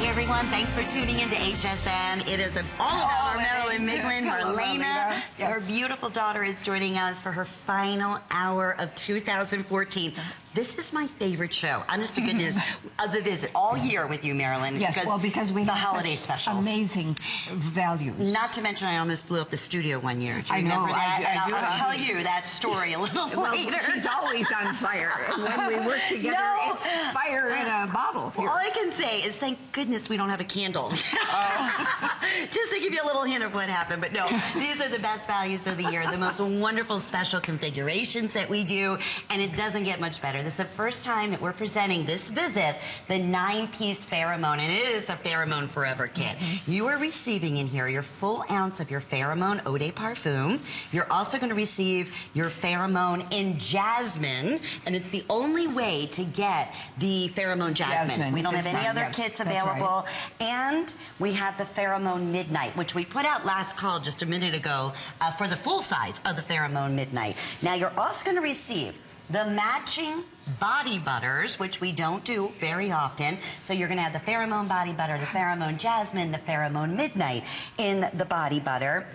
everyone. Thanks for tuning into HSN. It is all about our Marilyn Miglin. Marlena, her beautiful daughter, is joining us for her final hour of 2014. This is my favorite show, honest to goodness, of the visit all year with you, Marilyn. Yes, because we the have holiday specials. Amazing values. Not to mention, I almost blew up the studio one year. Do you I know. remember that? I do. I'll tell you that story a little later. She's always on fire. And when we work together, it's fire in a bottle. Here. All I can say is thank goodness we don't have a candle. Just to give you a little hint of what happened. But no, these are the best values of the year, the most wonderful special configurations that we do, and it doesn't get much better. This is the first time that we're presenting this visit, the 9-piece Pheromone, and it is a Pheromone Forever kit. You are receiving in here your full ounce of your Pheromone Eau de Parfum. You're also going to receive your Pheromone in Jasmine, and it's the only way to get the Pheromone Jasmine. We don't have any other kits available. Right. And we have the Pheromone Midnight, which we put out last call just a minute ago for the full size of the Pheromone Midnight. Now you're also going to receive the matching body butters, which we don't do very often. So you're going to have the Pheromone Body Butter, the Pheromone Jasmine, the Pheromone Midnight in the body butter.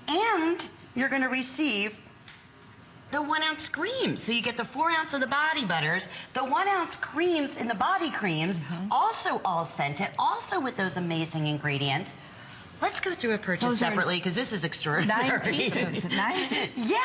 And you're going to receive the 1-ounce creams. So you get the 4 ounce of the body butters, the 1 ounce creams in the body creams, also all scented, also with those amazing ingredients. Let's go through a purchase separately because this is extraordinary. 9 pieces. 9? Yeah,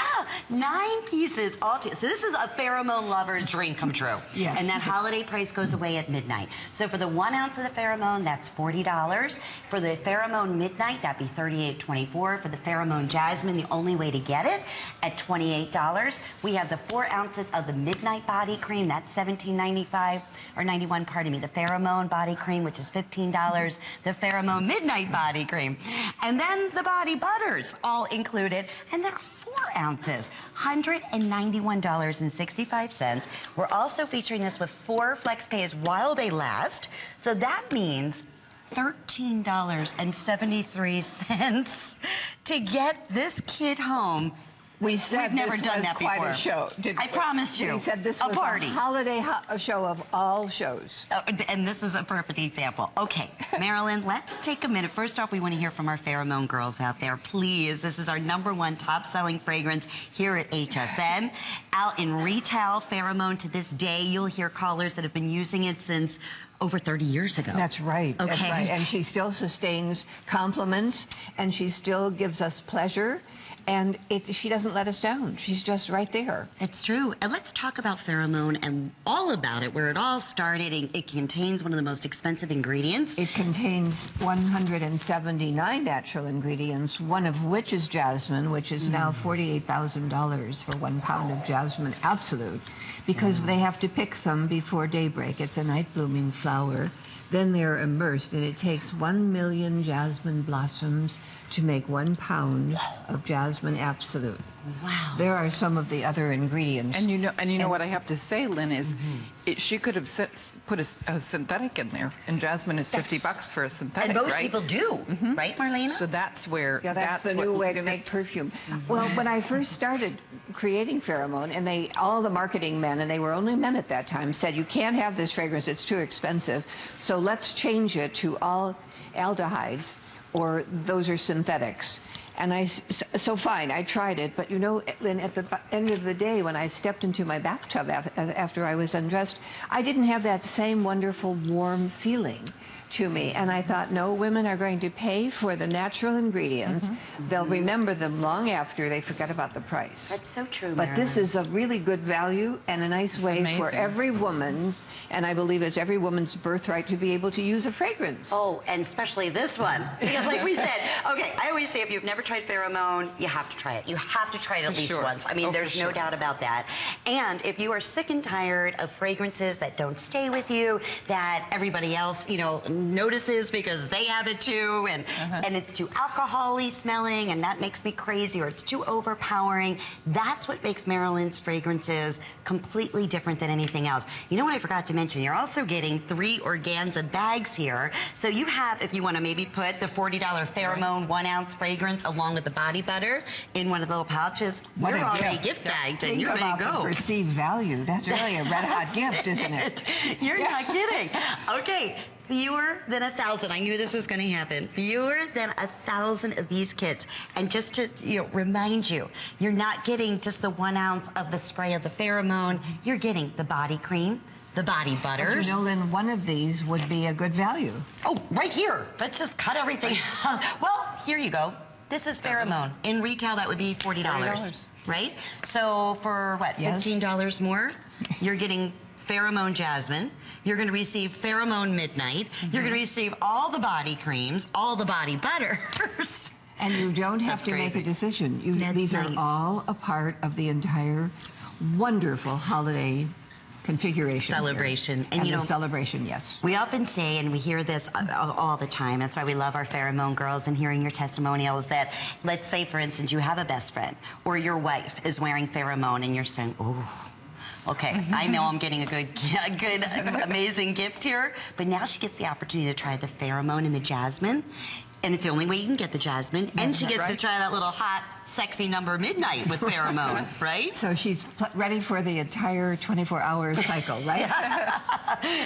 9 pieces. So this is a Pheromone lover's dream come true. Yes. And that holiday price goes away at midnight. So for the 1 ounce of the Pheromone, that's $40. For the Pheromone Midnight, that'd be $38.24. For the Pheromone Jasmine, the only way to get it, at $28. We have the 4 ounces of the Midnight Body Cream, that's $17.95 or $91, pardon me. The Pheromone Body Cream, which is $15. The Pheromone Midnight Body Cream. And then the body butters all included, and they're 4 ounces, $191.65. We're also featuring this with 4 flex pays while they last, so that means $13.73 to get this kid home. We said we've never done that quite before. A show. I promised you. We said this was a holiday show of all shows. And this is a perfect example. Okay, Marilyn, let's take a minute. First off, we want to hear from our Pheromone girls out there. Please, this is our #1 top-selling fragrance here at HSN. Out in retail, Pheromone to this day, you'll hear callers that have been using it since over 30 years ago. That's right. Okay. That's right. And she still sustains compliments, and she still gives us pleasure, and she doesn't let us down. She's just right there. It's true. And let's talk about Pheromone and all about it, where it all started. It contains one of the most expensive ingredients. It contains 179 natural ingredients, one of which is jasmine, which is now $48,000 for 1 pound of jasmine absolute, because they have to pick them before daybreak. It's a night-blooming flower. Then they're immersed, and it takes 1 million jasmine blossoms to make 1 pound of jasmine absolute. Wow. There are some of the other ingredients. And you know what I have to say, Lynn, is she could have put a synthetic in there, and jasmine is $50 for a synthetic, and most right? people do, right, Marlena? So that's where that's the new way to make perfume. Well, when I first started creating Pheromone, and all the marketing men, and they were only men at that time, said you can't have this fragrance, it's too expensive, so let's change it to all aldehydes, or those are synthetics. And so fine, I tried it, but you know, Lynn, at the end of the day, when I stepped into my bathtub after I was undressed, I didn't have that same wonderful warm feeling to me. And I thought, no, women are going to pay for the natural ingredients. They'll remember them long after they forget about the price. That's so true, But this is a really good value and a nice way for every woman's, and I believe it's every woman's birthright to be able to use a fragrance. Oh, and especially this one. Because like we said, okay, I always say if you've never tried Pheromone, you have to try it. You have to try it at least once. I mean, there's no doubt about that. And if you are sick and tired of fragrances that don't stay with you, that everybody else, you know, notices because they have it too, and it's too alcohol-y smelling, and that makes me crazy, or it's too overpowering. That's what makes Marilyn's fragrances completely different than anything else. You know what I forgot to mention? You're also getting 3 organza bags here. So you have, if you want to maybe put the $40 Pheromone 1 ounce fragrance along with the body butter in one of the little pouches, you're already gift bagged and you're ready to go. Perceived value. That's really a red hot gift, isn't it? You're not kidding. Okay. Fewer fewer than 1,000. I knew this was going to happen. Fewer than 1,000 of these kits. And just to remind you, you're not getting just the 1 ounce of the spray of the pheromone. You're getting the body cream, the body butters. But Lynn, one of these would be a good value. Oh, right here. Let's just cut everything. Well, here you go. This is pheromone. In retail, that would be $40. Right? So for what, $15 more, you're getting Pheromone Jasmine. You're going to receive Pheromone Midnight. You're going to receive all the body creams, all the body butters. And you don't have to make a decision. These are all a part of the entire wonderful holiday configuration. Celebration. And the celebration, yes. We often say, and we hear this all the time, that's why we love our Pheromone girls and hearing your testimonials, that let's say, for instance, you have a best friend or your wife is wearing Pheromone and you're saying, ooh, okay, I know I'm getting a good, amazing gift here, but now she gets the opportunity to try the Pheromone and the Jasmine, and it's the only way you can get the Jasmine, and she gets to try that little hot, sexy number Midnight with Pheromone, right? So she's ready for the entire 24-hour cycle, right?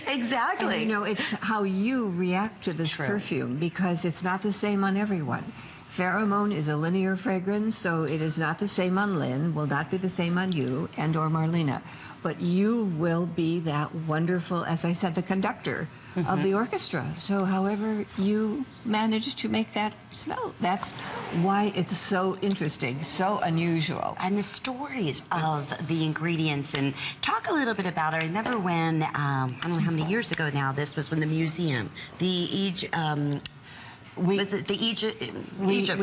Exactly. And, it's how you react to this perfume, because it's not the same on everyone. Pheromone is a linear fragrance, so it is not the same on Lynn, will not be the same on you and or Marlena. But you will be that wonderful, as I said, the conductor of the orchestra. So however you manage to make that smell, that's why it's so interesting, so unusual. And the stories of the ingredients, and talk a little bit about it. I remember when, I don't know how many years ago now, this was when the museum, Egypt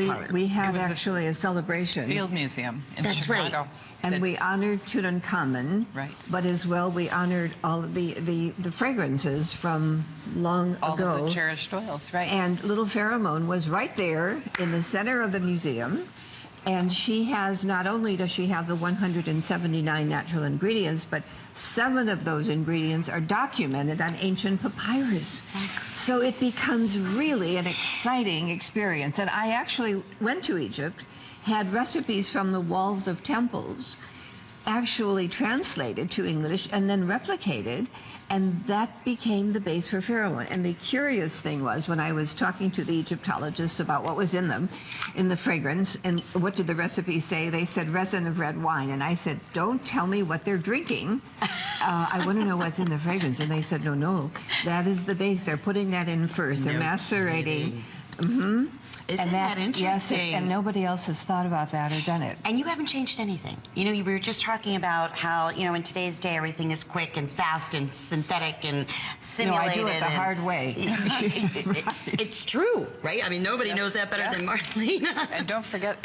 part? We had actually a celebration. Field Museum in That's Chicago. Right. And we honored Tutankhamun, but as well we honored all of the fragrances from long ago. All of the cherished oils, right. And little Pheromone was right there in the center of the museum. And she has, not only does she have the 179 natural ingredients, but 7 of those ingredients are documented on ancient papyrus. Exactly. So it becomes really an exciting experience. And I actually went to Egypt, had recipes from the walls of temples actually translated to English and then replicated, and that became the base for Pheromone. And the curious thing was, when I was talking to the Egyptologists about what was in them, in the fragrance, and what did the recipes say, they said resin of red wine. And I said, don't tell me what they're drinking. I want to know what's in the fragrance. And they said, no, that is the base. They're putting that in first. They're macerating. Isn't that interesting? Yes, and nobody else has thought about that or done it. And you haven't changed anything. We were just talking about how, in today's day, everything is quick and fast and synthetic and simulated. No, I do it the hard way. It's true, right? I mean, nobody knows that better than Marlena. And don't forget,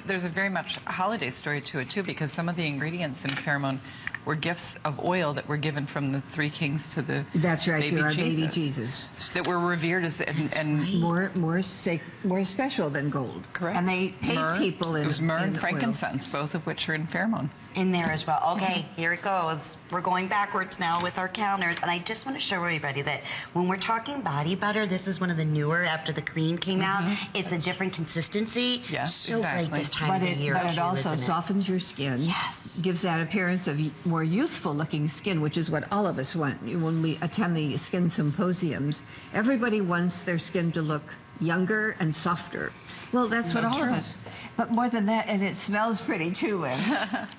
there's a very much holiday story to it, too, because some of the ingredients in Pheromone were gifts of oil that were given from the 3 kings to the baby Jesus. That were revered as and more special than gold. Correct. And they paid people in. It was myrrh and oil. frankincense, both of which are in Pheromone. In there as well. Okay, here it goes. We're going backwards now with our counters, and I just want to show everybody that when we're talking body butter, this is one of the newer after the cream came out. It's a different consistency. Yes, so exactly. great this time of the year. But it also softens your skin. Yes. Gives that appearance of more youthful-looking skin, which is what all of us want. When we attend the skin symposiums, everybody wants their skin to look younger and softer. Well, that's what all of us. But more than that, and it smells pretty too, Lynn.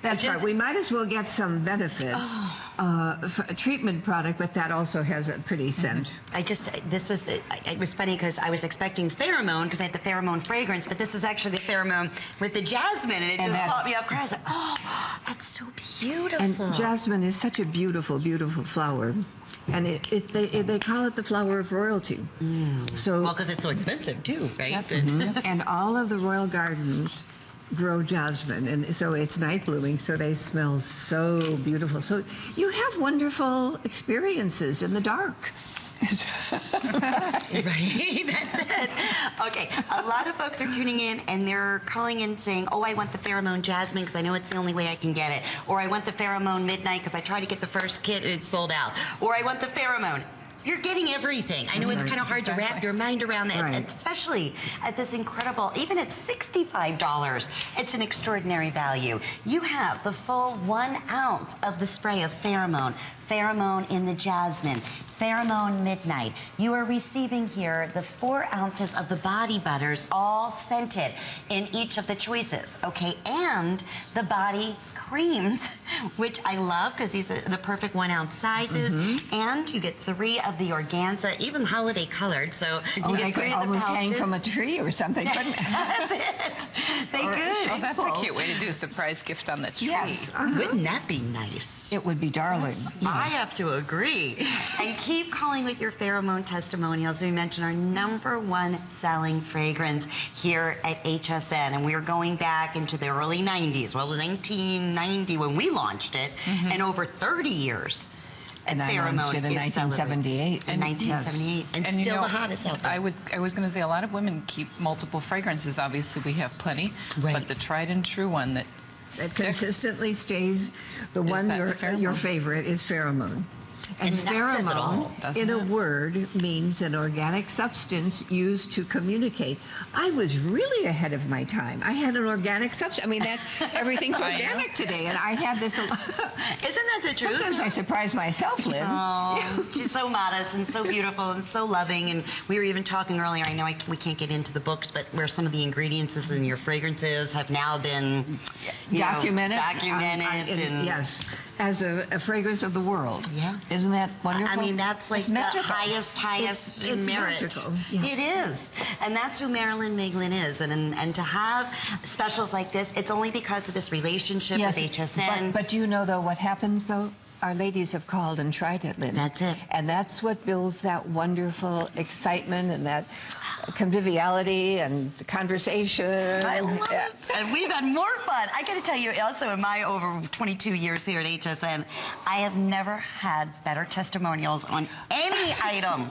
That's right. We might as well get some benefits. For a treatment product, but that also has a pretty scent. It was funny because I was expecting Pheromone because I had the Pheromone fragrance, but this is actually the Pheromone with the Jasmine, and it just caught me off guard. I was like, oh, that's so beautiful. And jasmine is such a beautiful, beautiful flower. And they call it the flower of royalty. So, well, because it's so expensive too, right? Yes. And all of the royal gardens grow jasmine, and so it's night blooming, so they smell so beautiful. So you have wonderful experiences in the dark. Right, that's it. Okay, a lot of folks are tuning in and they're calling in saying, oh, I want the Pheromone Jasmine because I know it's the only way I can get it. Or I want the Pheromone Midnight because I tried to get the first kit and it's sold out. Or I want the Pheromone. you're getting everything. I know it's kind of hard to wrap your mind around that, especially at this incredible, even at $65, it's an extraordinary value. You have the full 1 ounce of the spray of Pheromone, Pheromone in the Jasmine, Pheromone Midnight. You are receiving here the 4 ounces of the body butters, all scented in each of the choices, okay? And the body creams, which I love because these are the perfect 1 ounce sizes. And you get 3 of the organza, even holiday colored. So you get 3 of the almost hang from a tree or something. That's it. They could. Oh, that's a cute way to do a surprise gift on the tree. Yes. Wouldn't that be nice? It would be darling. Yes. I have to agree. And keep calling with your pheromone testimonials. We mentioned our #1 selling fragrance here at HSN, and we are going back into the early 90s. Well, 1990 when we launched it, and over 30 years. And I launched it in 1978. In 1978, and still the hottest out there. I was going to say a lot of women keep multiple fragrances. Obviously, we have plenty, but the tried and true one that consistently stays, the one your favorite is Pheromone. And pheromone, in a word, means an organic substance used to communicate. I was really ahead of my time. I had an organic substance. I mean, everything's organic today, and I had this. Isn't that the truth? Sometimes I surprise myself, Lynn. Oh, she's so modest and so beautiful and so loving. And we were even talking earlier, I know we can't get into the books, but where some of the ingredients in your fragrances have now been documented. Yes. As a fragrance of the world. Yeah. Isn't that wonderful? I mean, that's like the highest it's merit. Magical. Yeah. It is. And that's who Marilyn Miglin is. And to have specials like this, it's only because of this relationship with HSN. But do you know, though, what happens, though? Our ladies have called and tried it, Lynn. That's it. And that's what builds that wonderful excitement and that conviviality and conversation. I love it. And we've had more fun. I got to tell you, also in my over 22 years here at HSN, I have never had better testimonials on any item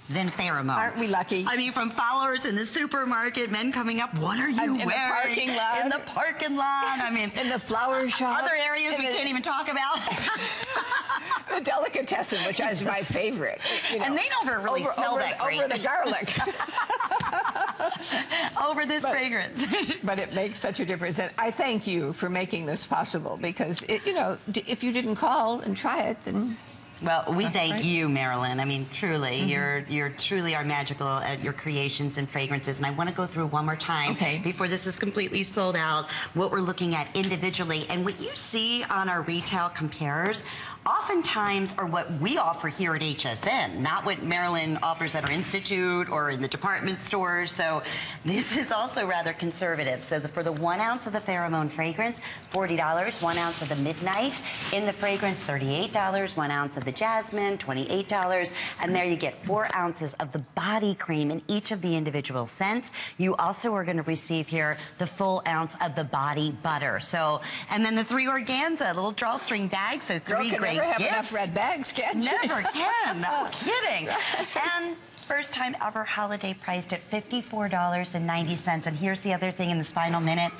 than Pheromone. Aren't we lucky? I mean, from followers in the supermarket, men coming up, what are you wearing? In the parking lot. In the parking lot. I mean, in the flower shop. Other areas we can't even talk about. The delicatessen, which is my favorite. And they don't really smell that great. Over the garlic. Over this fragrance. But it makes such a difference. And I thank you for making this possible, because, if you didn't call and try it, then... Well, we thank you, Marilyn. I mean, truly, you're truly are magical at your creations and fragrances. And I want to go through one more time before this is completely sold out, what we're looking at individually. And what you see on our retail compares oftentimes are what we offer here at HSN, not what Marilyn offers at our institute or in the department stores. So this is also rather conservative. So for the 1 ounce of the Pheromone fragrance, $40. 1 ounce of the Midnight in the fragrance, $38. 1 ounce of the Jasmine, $28. And there you get 4 ounces of the body cream in each of the individual scents. You also are going to receive here the full ounce of the body butter. So, and then the 3 organza, little drawstring bags. So 3 great never have gifts. enough red bags, can you? Never can. No kidding. And first time ever holiday priced at $54.90. And here's the other thing in this final minute.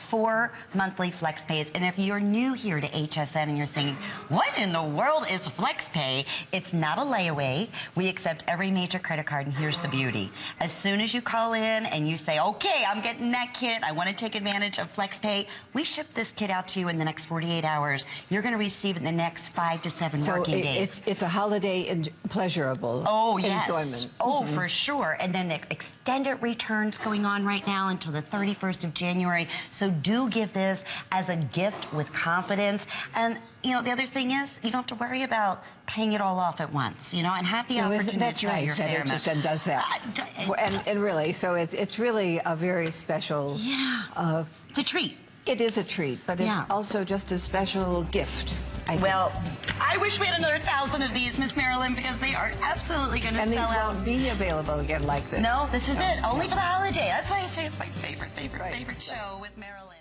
4 monthly flex pays. And if you're new here to HSN and you're thinking, what in the world is flex pay? It's not a layaway. We accept every major credit card, and here's the beauty. As soon as you call in and you say, okay, I'm getting that kit, I want to take advantage of flex pay, we ship this kit out to you in the next 48 hours. You're going to receive it in the next 5 to 7 working days. It's a holiday and pleasurable enjoyment. Oh, for sure. And then the extended returns going on right now until the 31st of January. So do give this as a gift with confidence. And, the other thing is, you don't have to worry about paying it all off at once, and have the opportunity to try your Pheromone. That's nice that HSN does that. And really, so it's really a very special... Yeah. It's a treat. It is a treat, but it's also just a special gift. Well, I wish we had another 1,000 of these, Miss Marilyn, because they are absolutely going to sell out. And these won't be available again like this. No, this is it. Only for the holiday. That's why I say it's my favorite show with Marilyn.